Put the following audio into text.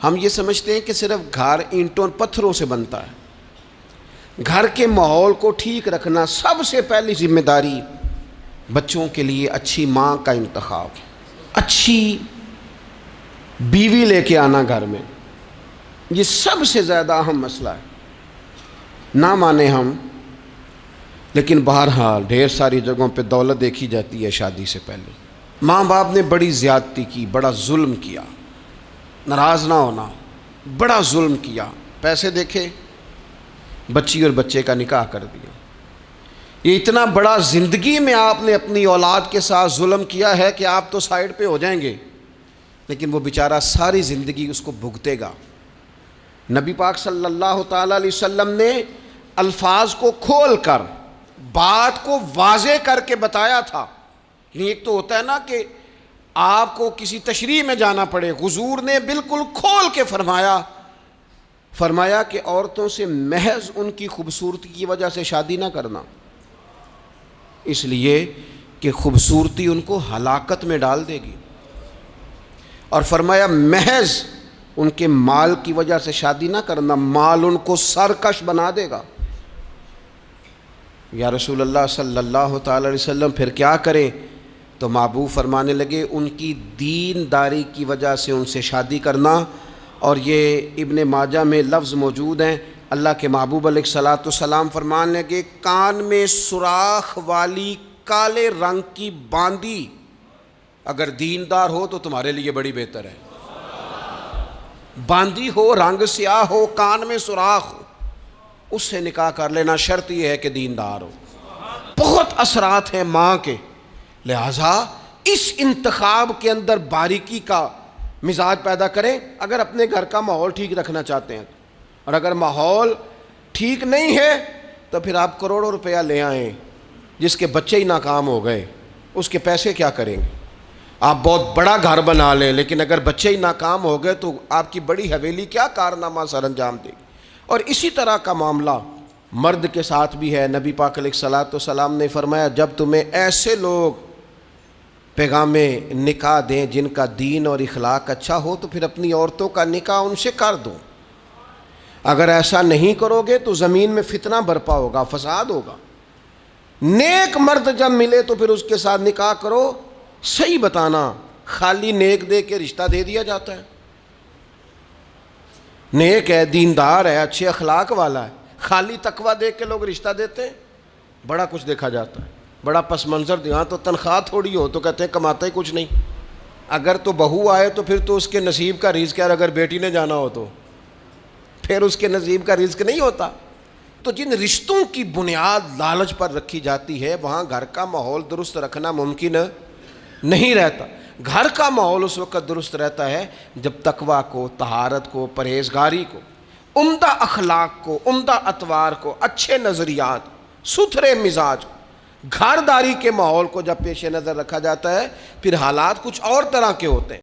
ہم یہ سمجھتے ہیں کہ صرف گھر اینٹوں پتھروں سے بنتا ہے۔ گھر کے ماحول کو ٹھیک رکھنا سب سے پہلی ذمہ داری بچوں کے لیے اچھی ماں کا انتخاب، اچھی بیوی لے کے آنا گھر میں، یہ سب سے زیادہ اہم مسئلہ ہے۔ نہ مانے ہم، لیکن بہرحال ڈھیر ساری جگہوں پہ دولت دیکھی جاتی ہے شادی سے پہلے۔ ماں باپ نے بڑی زیادتی کی، بڑا ظلم کیا، ناراض نہ ہونا، بڑا ظلم کیا۔ پیسے دیکھے، بچی اور بچے کا نکاح کر دیا۔ یہ اتنا بڑا زندگی میں آپ نے اپنی اولاد کے ساتھ ظلم کیا ہے کہ آپ تو سائیڈ پہ ہو جائیں گے، لیکن وہ بیچارہ ساری زندگی اس کو بھگتے گا۔ نبی پاک صلی اللہ تعالیٰ علیہ وسلم نے الفاظ کو کھول کر بات کو واضح کر کے بتایا تھا۔ ایک تو ہوتا ہے نا کہ آپ کو کسی تشریح میں جانا پڑے، حضور نے بالکل کھول کے فرمایا کہ عورتوں سے محض ان کی خوبصورتی کی وجہ سے شادی نہ کرنا، اس لیے کہ خوبصورتی ان کو ہلاکت میں ڈال دے گی، اور فرمایا محض ان کے مال کی وجہ سے شادی نہ کرنا، مال ان کو سرکش بنا دے گا۔ یا رسول اللہ صلی اللہ تعالی علیہ وسلم پھر کیا کریں؟ تو محبوب فرمانے لگے ان کی دین داری کی وجہ سے ان سے شادی کرنا۔ اور یہ ابن ماجہ میں لفظ موجود ہیں، اللہ کے محبوب علیہ الصلوۃ والسلام فرمانے لگے کان میں سوراخ والی کالے رنگ کی باندی اگر دیندار ہو تو تمہارے لیے بڑی بہتر ہے۔ باندی ہو، رنگ سیاہ ہو، کان میں سوراخ ہو، اس سے نکاح کر لینا، شرط یہ ہے کہ دیندار ہو۔ بہت اثرات ہیں ماں کے، لہٰذا اس انتخاب کے اندر باریکی کا مزاج پیدا کریں اگر اپنے گھر کا ماحول ٹھیک رکھنا چاہتے ہیں۔ اور اگر ماحول ٹھیک نہیں ہے تو پھر آپ کروڑوں روپیہ لے آئیں، جس کے بچے ہی ناکام ہو گئے اس کے پیسے کیا کریں گے؟ آپ بہت بڑا گھر بنا لیں، لیکن اگر بچے ہی ناکام ہو گئے تو آپ کی بڑی حویلی کیا کارنامہ سر انجام دے گی؟ اور اسی طرح کا معاملہ مرد کے ساتھ بھی ہے۔ نبی پاک علیہ الصلوۃ والسلام نے فرمایا جب تمہیں ایسے لوگ پیغام نکاح دیں جن کا دین اور اخلاق اچھا ہو تو پھر اپنی عورتوں کا نکاح ان سے کر دو۔ اگر ایسا نہیں کرو گے تو زمین میں فتنہ برپا ہوگا، فساد ہوگا۔ نیک مرد جب ملے تو پھر اس کے ساتھ نکاح کرو۔ صحیح بتانا، خالی نیک دے کے رشتہ دے دیا جاتا ہے؟ نیک ہے، دیندار ہے، اچھے اخلاق والا ہے، خالی تقویٰ دے کے لوگ رشتہ دیتے ہیں؟ بڑا کچھ دیکھا جاتا ہے، بڑا پس منظر دیا تو تنخواہ تھوڑی ہو تو کہتے ہیں کماتا ہی کچھ نہیں۔ اگر تو بہو آئے تو پھر تو اس کے نصیب کا رزق ہے، اگر بیٹی نے جانا ہو تو پھر اس کے نصیب کا رزق نہیں ہوتا۔ تو جن رشتوں کی بنیاد لالچ پر رکھی جاتی ہے وہاں گھر کا ماحول درست رکھنا ممکن نہیں رہتا۔ گھر کا ماحول اس وقت درست رہتا ہے جب تقویٰ کو، طہارت کو، پرہیزگاری کو، عمدہ اخلاق کو، عمدہ اطوار کو، اچھے نظریات، ستھرے مزاج کو، گھرداری کے ماحول کو جب پیش نظر رکھا جاتا ہے پھر حالات کچھ اور طرح کے ہوتے ہیں۔